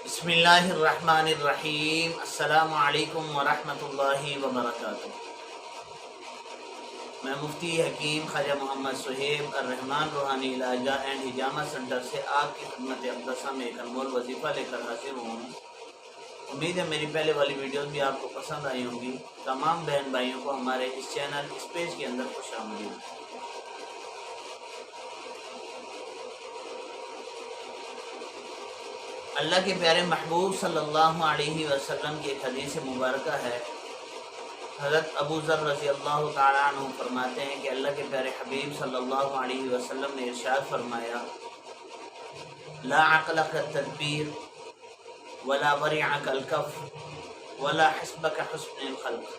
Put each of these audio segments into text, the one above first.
بسم اللہ الرحمن الرحیم۔ السلام علیکم ورحمۃ اللہ وبرکاتہ۔ میں مفتی حکیم خواجہ محمد صہیب الرحمن روحانی علاجہ اینڈ حجامہ سینٹر سے آپ کی خدمت اقدسہ میں ایک انمول وظیفہ لے کر حاضر ہوں۔ امید ہے میری پہلے والی ویڈیوز بھی آپ کو پسند آئی ہوں گی۔ تمام بہن بھائیوں کو ہمارے اس چینل اس پیج کے اندر خوش آمدید۔ اللہ کے پیارے محبوب صلی اللہ علیہ وسلم کی ایک حدیث مبارکہ ہے۔ حضرت ابو ذر رضی اللہ تعالیٰ عنہ فرماتے ہیں کہ اللہ کے پیارے حبیب صلی اللہ علیہ وسلم نے ارشاد فرمایا، لا عقل کالتدبیر ولا ورع کالکف ولا حسب کحسن الخلق۔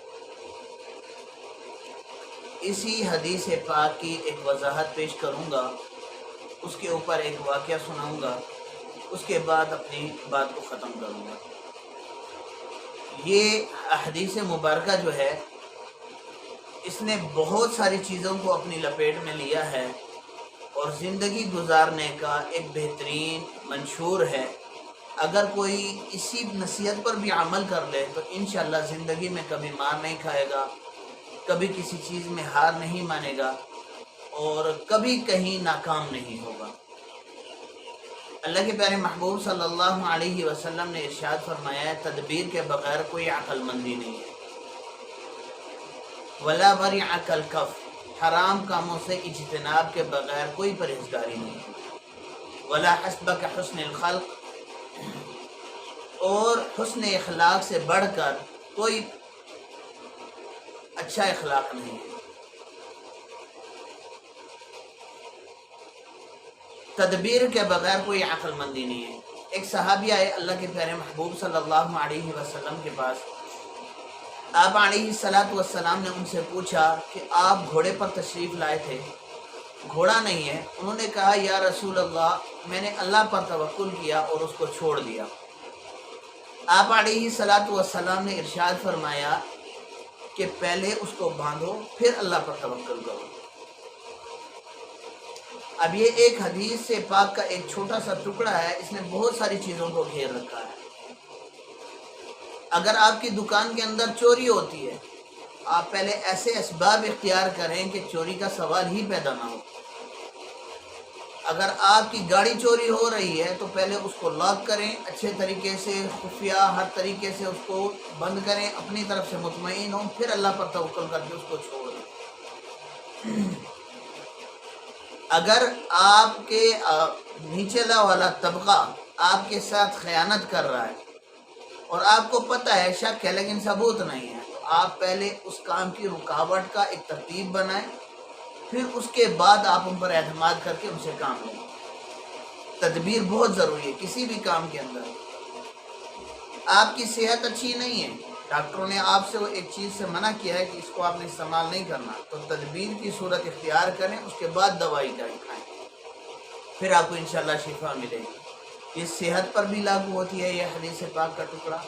اسی حدیث پاک کی ایک وضاحت پیش کروں گا، اس کے اوپر ایک واقعہ سناؤں گا، اس کے بعد اپنی بات کو ختم کروں گا۔ یہ حدیث مبارکہ جو ہے، اس نے بہت ساری چیزوں کو اپنی لپیٹ میں لیا ہے اور زندگی گزارنے کا ایک بہترین منشور ہے۔ اگر کوئی اسی نصیحت پر بھی عمل کر لے تو انشاءاللہ زندگی میں کبھی مار نہیں کھائے گا، کبھی کسی چیز میں ہار نہیں مانے گا اور کبھی کہیں ناکام نہیں ہوگا۔ اللہ کے پیارے محبوب صلی اللہ علیہ وسلم نے ارشاد فرمایا ہے، تدبیر کے بغیر کوئی عقل مندی نہیں ہے۔ ولا ورع کالکف، حرام کاموں سے اجتناب کے بغیر کوئی پرہیزگاری نہیں ہے۔ ولا حسب کحسن الخلق، اور حسن اخلاق سے بڑھ کر کوئی اچھا اخلاق نہیں ہے۔ تدبیر کے بغیر کوئی عقل مندی نہیں ہے۔ ایک صحابی آئے اللہ کے پیارے محبوب صلی اللہ علیہ وسلم کے پاس۔ آپ علیہ السلام نے ان سے پوچھا کہ آپ گھوڑے پر تشریف لائے تھے، گھوڑا نہیں ہے۔ انہوں نے کہا، یا رسول اللہ، میں نے اللہ پر توکل کیا اور اس کو چھوڑ دیا۔ آپ علیہ السلام نے ارشاد فرمایا کہ پہلے اس کو باندھو پھر اللہ پر توکل کرو۔ اب یہ ایک حدیث سے پاک کا ایک چھوٹا سا ٹکڑا ہے، اس نے بہت ساری چیزوں کو گھیر رکھا ہے۔ اگر آپ کی دکان کے اندر چوری ہوتی ہے، آپ پہلے ایسے اسباب اختیار کریں کہ چوری کا سوال ہی پیدا نہ ہو۔ اگر آپ کی گاڑی چوری ہو رہی ہے تو پہلے اس کو لاک کریں، اچھے طریقے سے، خفیہ ہر طریقے سے اس کو بند کریں، اپنی طرف سے مطمئن ہوں، پھر اللہ پر توکل کر کے اس کو چھوڑ دیں۔ اگر آپ کے نیچلا والا طبقہ آپ کے ساتھ خیانت کر رہا ہے اور آپ کو پتہ ہے، شک ہے لیکن ثبوت نہیں ہے، تو آپ پہلے اس کام کی رکاوٹ کا ایک ترتیب بنائیں، پھر اس کے بعد آپ ان پر اعتماد کر کے ان سے کام لیں۔ تدبیر بہت ضروری ہے کسی بھی کام کے اندر۔ آپ کی صحت اچھی نہیں ہے، ڈاکٹروں نے آپ سے وہ ایک چیز سے منع کیا ہے کہ اس کو آپ نے استعمال نہیں کرنا، تو تدبیر کی صورت اختیار کریں، اس کے بعد دوائی کھائیں، پھر آپ کو انشاءاللہ شفا ملے گی۔ یہ صحت پر بھی لاگو ہوتی ہے، یہ حدیث پاک کا ٹکڑا،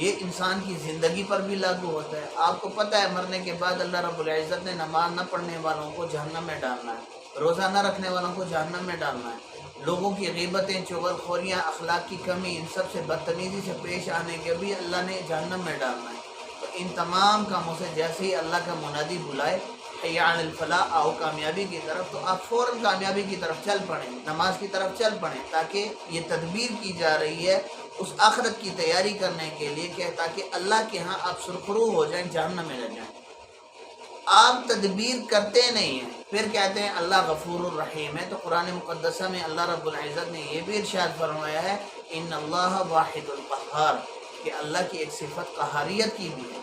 یہ انسان کی زندگی پر بھی لاگو ہوتا ہے۔ آپ کو پتہ ہے مرنے کے بعد اللہ رب العزت نے نماز نہ پڑھنے والوں کو جہنم میں ڈالنا ہے، روزہ نہ رکھنے والوں کو جہنم میں ڈالنا ہے، لوگوں کی غیبتیں، چغل خوریاں، اخلاق کی کمی، ان سب سے بدتمیزی سے پیش آنے کے بھی اللہ نے جہنم میں ڈالنا ہے۔ تو ان تمام کاموں سے جیسے ہی اللہ کا منادی بلائے، حی علی الفلاح، آؤ کامیابی کی طرف، تو آپ فوراً کامیابی کی طرف چل پڑیں، نماز کی طرف چل پڑیں، تاکہ یہ تدبیر کی جا رہی ہے اس آخرت کی تیاری کرنے کے لیے کہ تاکہ اللہ کے ہاں آپ سرخرو ہو جائیں، جہنم میں نہ جائیں۔ آپ تدبیر کرتے نہیں ہیں، پھر کہتے ہیں اللہ غفور الرحیم ہے۔ تو قرآن مقدسہ میں اللہ رب العزت نے یہ بھی ارشاد فرمایا ہے، ان اللہ واحد القہار، کہ اللہ کی ایک صفت قہاریت کی بھی ہے۔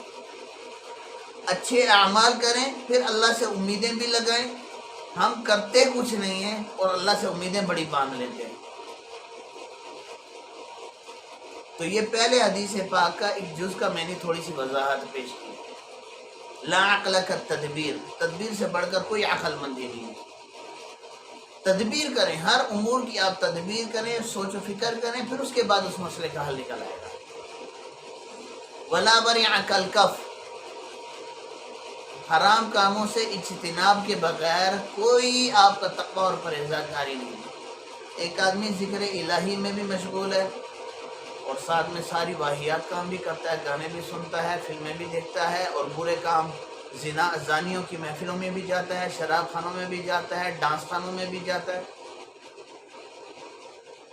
اچھے اعمال کریں، پھر اللہ سے امیدیں بھی لگائیں۔ ہم کرتے کچھ نہیں ہیں اور اللہ سے امیدیں بڑی باندھ لیتے ہیں۔ تو یہ پہلے حدیث پاک کا ایک جز کا میں نے تھوڑی سی وضاحت پیش کی۔ لا عقل کالتدبیر، تدبیر سے بڑھ کر کوئی عقل مندی نہیں ہے۔ تدبیر کریں، ہر امور کی آپ تدبیر کریں، سوچ و فکر کریں، پھر اس کے بعد اس مسئلے کا حل نکل آئے گا۔ ولا ورع کالکف، حرام کاموں سے اجتناب کے بغیر کوئی آپ کا تقوی اور پرہیزگاری نہیں ہے۔ ایک آدمی ذکر الہی میں بھی مشغول ہے اور ساتھ میں ساری واحیات کام بھی کرتا ہے، گانے بھی سنتا ہے، فلمیں بھی دیکھتا ہے، اور برے کام زانیوں کی محفلوں میں بھی جاتا ہے، شراب خانوں میں بھی جاتا ہے، ڈانس خانوں میں بھی جاتا ہے۔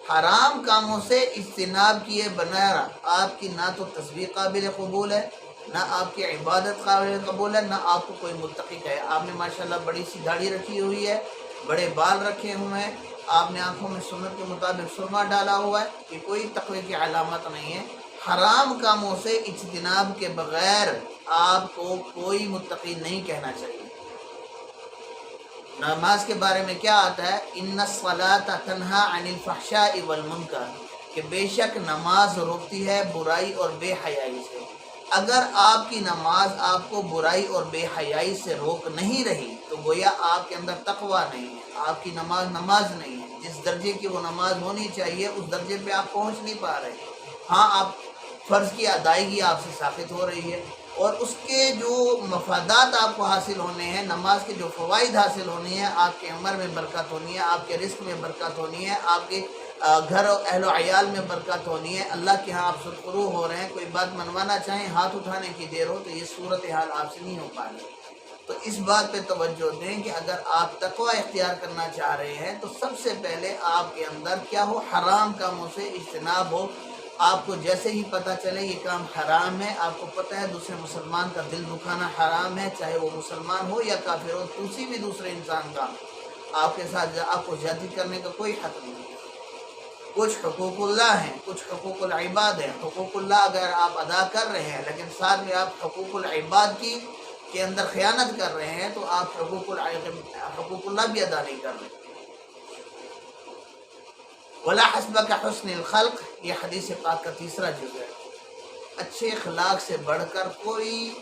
حرام کاموں سے اجتناب کیے بغیر آپ کی نہ تو تصویر قابل قبول ہے، نہ آپ کی عبادت قابل قبول ہے، نہ آپ کو کوئی متقی ہے۔ آپ نے ماشاءاللہ بڑی سی داڑھی رکھی ہوئی ہے، بڑے بال رکھے ہوئے ہیں، آپ نے آنکھوں میں سنت کے مطابق سرما ڈالا ہوا ہے، یہ کوئی تقوی کی علامت نہیں ہے۔ حرام کاموں سے اجتناب کے بغیر آپ کو کوئی متقی نہیں کہنا چاہیے۔ نماز کے بارے میں کیا آتا ہے؟ ان الصلاۃ تنہا عن الفحشاء والمنکر، کہ بے شک نماز روکتی ہے برائی اور بے حیائی سے۔ اگر آپ کی نماز آپ کو برائی اور بے حیائی سے روک نہیں رہی تو گویا آپ کے اندر تقوی نہیں ہے، آپ کی نماز نہیں ہے۔ جس درجے کی وہ نماز ہونی چاہیے اس درجے پہ آپ پہنچ نہیں پا رہے۔ ہاں، آپ فرض کی ادائیگی آپ سے ثابت ہو رہی ہے، اور اس کے جو مفادات آپ کو حاصل ہونے ہیں، نماز کے جو فوائد حاصل ہونی ہیں، آپ کے عمر میں برکت ہونی ہے، آپ کے رزق میں برکت ہونی ہے، آپ کے گھر و اہل و عیال میں برکت ہونی ہے، اللہ کے ہاں آپ سرخرو ہو رہے ہیں، کوئی بات منوانا چاہیں ہاتھ اٹھانے کی دیر ہو تو یہ صورتحال آپ سے نہیں ہو پا رہی۔ تو اس بات پہ توجہ دیں کہ اگر آپ تقوی اختیار کرنا چاہ رہے ہیں تو سب سے پہلے آپ کے اندر کیا ہو؟ حرام کاموں سے اجتناب ہو۔ آپ کو جیسے ہی پتہ چلے یہ کام حرام ہے، آپ کو پتہ ہے دوسرے مسلمان کا دل دکھانا حرام ہے، چاہے وہ مسلمان ہو یا کافر ہو، کسی بھی دوسرے انسان کا آپ کے ساتھ آپ کو زیادتی کرنے کا کوئی حق نہیں ہے۔ کچھ حقوق اللہ ہیں، کچھ حقوق العباد ہیں۔ حقوق اللہ اگر آپ ادا کر رہے ہیں لیکن ساتھ میں آپ حقوق العباد کے اندر خیانت کر رہے ہیں تو آپ حقوق اللہ بھی ادا نہیں کر رہے۔ وَلَا حَسْبَكَ حُسْنِ الْخَلْقِ، یہ حدیث پاک کا تیسرا جز ہے۔ اچھے اخلاق سے بڑھ کر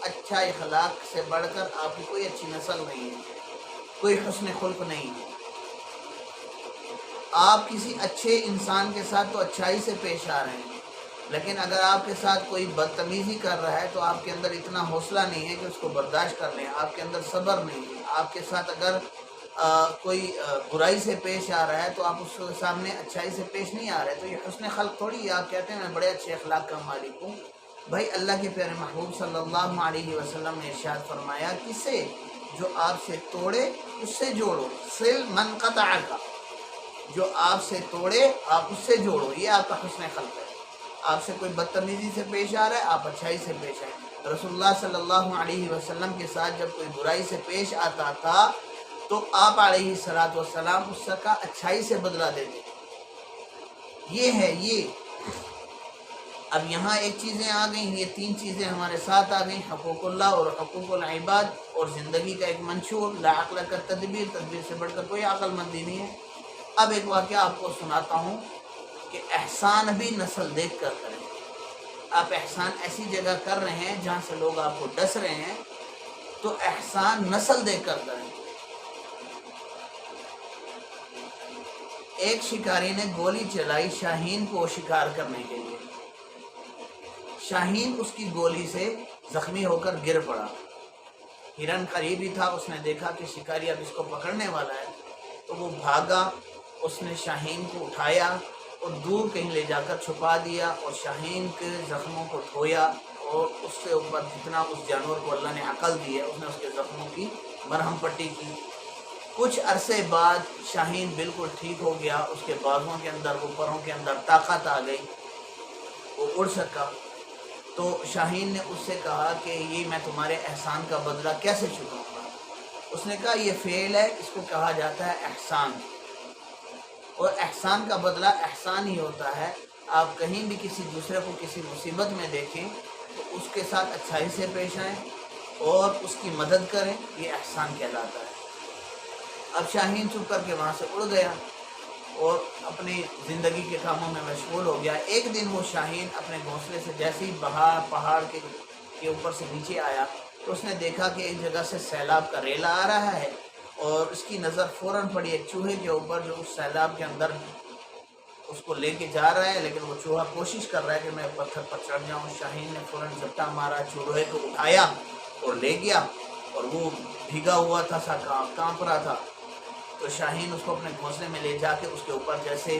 اچھا اخلاق سے بڑھ کر آپ کی کوئی اچھی نسل نہیں ہے، کوئی حسن خلق نہیں ہے۔ آپ کسی اچھے انسان کے ساتھ تو اچھائی سے پیش آ رہے ہیں، لیکن اگر آپ کے ساتھ کوئی بدتمیزی کر رہا ہے تو آپ کے اندر اتنا حوصلہ نہیں ہے کہ اس کو برداشت کر لیں، آپ کے اندر صبر نہیں ہے۔ آپ کے ساتھ اگر کوئی برائی سے پیش آ رہا ہے تو آپ اس کے سامنے اچھائی سے پیش نہیں آ رہے، تو یہ حسن خلق تھوڑی ہے۔ آپ کہتے ہیں میں بڑے اچھے اخلاق کا مالک ہوں۔ بھائی اللہ کے پیارے محبوب صلی اللہ علیہ وسلم نے ارشاد فرمایا، کسے جو آپ سے توڑے اس سے جوڑو، صل من قطعک، جو آپ سے توڑے آپ اس سے جوڑو، یہ آپ کا حسن خلق ہے۔ آپ سے کوئی بدتمیزی سے پیش آ رہا ہے آپ اچھائی سے پیش آئیں۔ رسول اللہ صلی اللہ علیہ وسلم کے ساتھ جب کوئی برائی سے پیش آتا تھا تو آپ علیہ السلام اس کا اچھائی سے بدلہ دیتے۔ یہ ہے یہ۔ اب یہاں ایک چیزیں آ گئیں، یہ تین چیزیں ہمارے ساتھ آ گئیں، حقوق اللہ اور حقوق العباد اور زندگی کا ایک منشور، لا عقل کا تدبیر، تدبیر سے بڑھ کر کوئی عقل مندی نہیں ہے۔ اب ایک واقعہ آپ کو سناتا ہوں کہ احسان بھی نسل دیکھ کر کریں۔ آپ احسان ایسی جگہ کر رہے ہیں جہاں سے لوگ آپ کو ڈس رہے ہیں تو احسان نسل دیکھ کر کریں۔ ایک شکاری نے گولی چلائی شاہین کو شکار کرنے کے لیے۔ شاہین اس کی گولی سے زخمی ہو کر گر پڑا۔ ہرن قریب ہی تھا، اس نے دیکھا کہ شکاری اب اس کو پکڑنے والا ہے تو وہ بھاگا، اس نے شاہین کو اٹھایا اور دور کہیں لے جا کر چھپا دیا اور شاہین کے زخموں کو دھویا، اور اس کے اوپر جتنا اس جانور کو اللہ نے عقل دی ہے اس نے اس کے زخموں کی مرہم پٹی کی۔ کچھ عرصے بعد شاہین بالکل ٹھیک ہو گیا، اس کے بازوؤں کے اندر، اوپروں کے اندر طاقت آ گئی، وہ اڑ سکا۔ تو شاہین نے اس سے کہا کہ یہ میں تمہارے احسان کا بدلہ کیسے چکاؤں گا؟ اس نے کہا یہ فعل ہے، اس کو کہا جاتا ہے احسان، اور احسان کا بدلہ احسان ہی ہوتا ہے۔ آپ کہیں بھی کسی دوسرے کو کسی مصیبت میں دیکھیں تو اس کے ساتھ اچھائی سے پیش آئیں اور اس کی مدد کریں، یہ احسان کہلاتا ہے۔ اب شاہین چپ کر کے وہاں سے اڑ گیا اور اپنی زندگی کے کاموں میں مشغول ہو گیا۔ ایک دن وہ شاہین اپنے گھونسلے سے جیسے ہی پہاڑ کے اوپر سے نیچے آیا تو اس نے دیکھا کہ ایک جگہ سے سیلاب کا ریلا آ رہا ہے، اور اس کی نظر فوراً پڑی ایک چوہے کے اوپر جو اس سیلاب کے اندر اس کو لے کے جا رہا ہے، لیکن وہ چوہا کوشش کر رہا ہے کہ میں پتھر پر چڑھ جاؤں۔ شاہین نے فوراً جھپٹا مارا، چوہے کو اٹھایا اور لے گیا، اور وہ بھیگا ہوا تھا، کانپ رہا تھا۔ تو شاہین اس کو اپنے گھونسلے میں لے جا کے اس کے اوپر جیسے